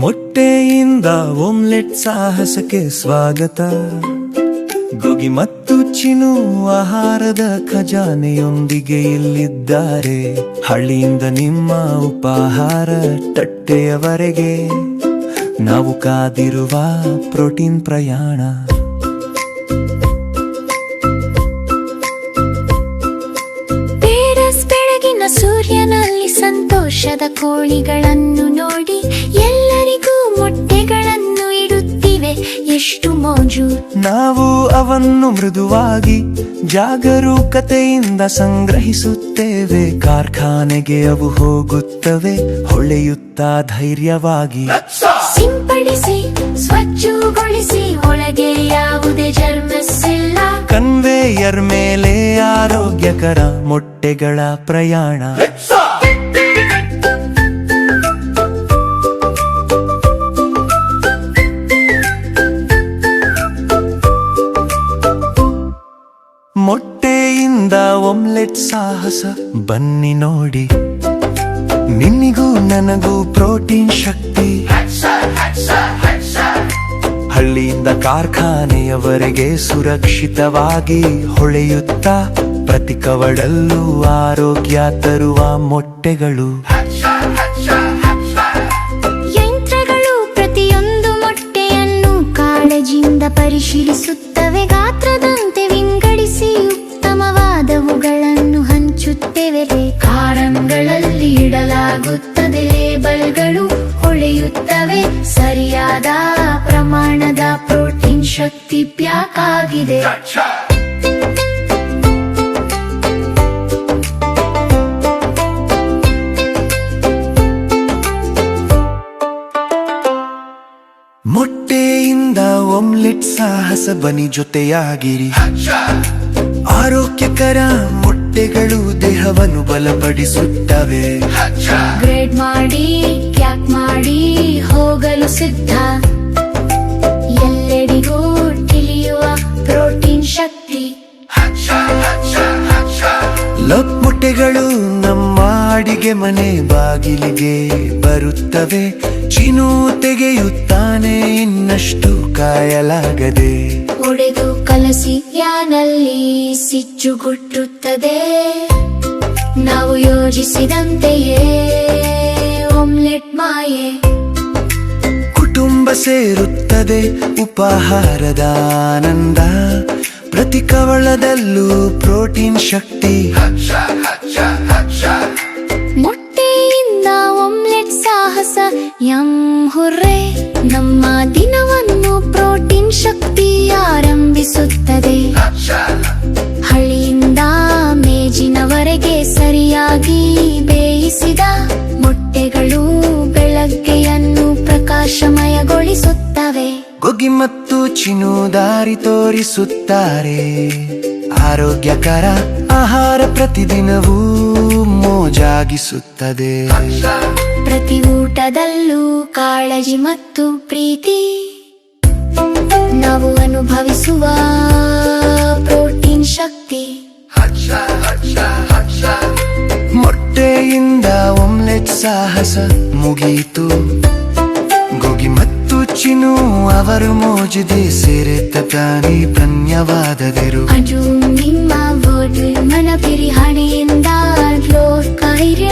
ಮೊಟ್ಟೆಯಿಂದ ಆಮ್ಲೆಟ್ ಸಾಹಸಕ್ಕೆ ಸ್ವಾಗತ. ಗೋಗಿ ಮತ್ತು ಚಿನು ಆಹಾರದ ಖಜಾನೆಯೊಂದಿಗೆ ಇಲ್ಲಿದ್ದಾರೆ. ಹಳ್ಳಿಯಿಂದ ನಿಮ್ಮ ಉಪಹಾರ ತಟ್ಟೆಯವರೆಗೆ ನಾವು ಕಾದಿರುವ ಪ್ರೋಟೀನ್ ಪ್ರಯಾಣ. ಬೆಳಗಿನ ಸೂರ್ಯನಲ್ಲಿ ಸಂತೋಷದ ಕೋಳಿಗಳನ್ನು ನೋಡಿ ಎಲ್ಲರಿಗೂ ಮೊಟ್ಟೆಗಳನ್ನು ಇಡುತ್ತಿವೆ. ಎಷ್ಟು ಮೋಜು! ನಾವು ಅವನ್ನು ಮೃದುವಾಗಿ ಜಾಗರೂಕತೆಯಿಂದ ಸಂಗ್ರಹಿಸುತ್ತೇವೆ. ಕಾರ್ಖಾನೆಗೆ ಅವು ಹೋಗುತ್ತವೆ ಹೊಳೆಯುತ್ತಾ ಧೈರ್ಯವಾಗಿ. ಸಿಂಪಡಿಸಿ ಸ್ವಚ್ಛಗೊಳಿಸಿ ಒಳಗೆ ಯಾವುದೇ ಜರ್ಮಸ್ ಇಲ್ಲ. ಕನ್ವೇಯರ್ ಮೇಲೆ ಆರೋಗ್ಯಕರ ಮೊಟ್ಟೆಗಳ ಪ್ರಯಾಣ. ಮೊಟ್ಟೆಯಿಂದ ಆಮ್ಲೆಟ್ ಸಾಹಸ ಬನ್ನಿ ನೋಡಿ. ನಿನ್ನಿಗೂ ನನಗೂ ಪ್ರೋಟೀನ್ ಶಕ್ತಿ. ಹಳ್ಳಿಯಿಂದ ಕಾರ್ಖಾನೆಯವರೆಗೆ ಸುರಕ್ಷಿತವಾಗಿ ಹೊಳೆಯುತ್ತಾ ಪ್ರತಿ ಕವಡಲ್ಲೂ ಆರೋಗ್ಯ ತರುವ ಮೊಟ್ಟೆಗಳು. ಯಂತ್ರಗಳು ಪ್ರತಿಯೊಂದು ಮೊಟ್ಟೆಯನ್ನು ಕಾಳಜಿಯಿಂದ ಪರಿಶೀಲಿಸುತ್ತವೆ. ಗಾತ್ರದಂತೆ ವಿಂಗಡಿಸಿ ಉತ್ತಮವಾದವುಗಳನ್ನು ಹಂಚುತ್ತೇವೆ. ಕಾರಂಗಳಲ್ಲಿ ಇಡಲಾಗುತ್ತದೆ. ಲೇಬಲ್ಗಳು ಹೊಳೆಯುತ್ತವೆ. ಸರಿಯಾದ ಪ್ರಮಾಣದ ಪ್ರೋಟೀನ್ ಶಕ್ತಿ ಪ್ಯಾಕ್ ಆಗಿದೆ. ಮೊಟ್ಟೆಯಿಂದ ಆಮ್ಲೆಟ್ ಸಾಹಸ ಬನ್ನಿ ಜೊತೆಯಾಗಿರಿ. ಆರೋಗ್ಯಕರ ಮೊಟ್ಟೆಗಳು ದೇಹವನ್ನು ಬಲಪಡಿಸುತ್ತವೆ. ಗ್ರೇಡ್ ಮಾಡಿ ಕ್ಯಾಕ್ ಮಾಡಿ ಹೋಗಲು ಸಿದ್ಧ. ಎಲ್ಲೆಡಿಗೂ ತಿಳಿಯುವ ಪ್ರೋಟೀನ್ ಶಕ್ತಿ. ಲವ್ ಮೊಟ್ಟೆಗಳು ನಮ್ಮ ಅಡಿಗೆ ಮನೆ ಬಾಗಿಲಿಗೆ ಬರುತ್ತವೆ. ಚಿನು ತೆಗೆಯುತ್ತಾನೆ ಇನ್ನಷ್ಟು ಕಾಯಲಾಗದೆ. ಒಡೆದು ಕಲಸಿ ಯಾನಲ್ಲಿ ಸಿಚ್ಚುಗುಟ್ಟುತ್ತದೆ. ನಾವು ಯೋಜಿಸಿದಂತೆಯೇ ಆಮ್ಲೆಟ್ ಮಾಯೆ. ಕುಟುಂಬ ಸೇರುತ್ತದೆ ಉಪಹಾರದ ಆನಂದ. ಪ್ರತಿ ಕವಳದಲ್ಲೂ ಪ್ರೋಟೀನ್ ಶಕ್ತಿ. ಮೊಟ್ಟೆಯಿಂದ ಆಮ್ಲೆಟ್ ಸಾಹಸ ಯಂ ಹುರ್ರೆ. ನಮ್ಮ ದಿನವನ್ನು ಪ್ರೋಟೀನ್ ಶಕ್ತಿ ಆರಂಭಿಸುತ್ತದೆ. ಹಳ್ಳಿಯಿಂದ ಮೇಜಿನವರೆಗೆ ಸರಿಯಾಗಿ ಬೇಯಿಸಿದ ಮೊಟ್ಟೆಗಳು ಬೆಳಗ್ಗೆಯನ್ನು ಪ್ರಕಾಶಮಯಗೊಳಿಸುತ್ತವೆ. ಗೋಗಿ ಮತ್ತು ಚಿನು ದಾರಿ ತೋರಿಸುತ್ತಾರೆ. ಆರೋಗ್ಯಕರ ಆಹಾರ ಪ್ರತಿದಿನವೂ ಮೋಜಾಗಿಸುತ್ತದೆ. ಪ್ರತಿ ಊಟದಲ್ಲೂ ಕಾಳಜಿ ಮತ್ತು ಪ್ರೀತಿ. ನಾವು ಅನುಭವಿಸುವ ಪ್ರೋಟೀನ್ ಶಕ್ತಿ. ಮೊಟ್ಟೆಯಿಂದ ಆಮ್ಲೆಟ್ ಸಾಹಸ ಮುಗಿಯಿತು. ಗೋಗಿ ಮತ್ತು ಚಿನು ಅವರು ಮೋಜಿದೆ ಸೇರೆತ್ತ ತಾನಿ ಧನ್ಯವಾದದರು. ಅಜು ನಿಮ್ಮ ಮನಪಿರಿ ಹಣೆಯಿಂದ ಧೈರ್ಯ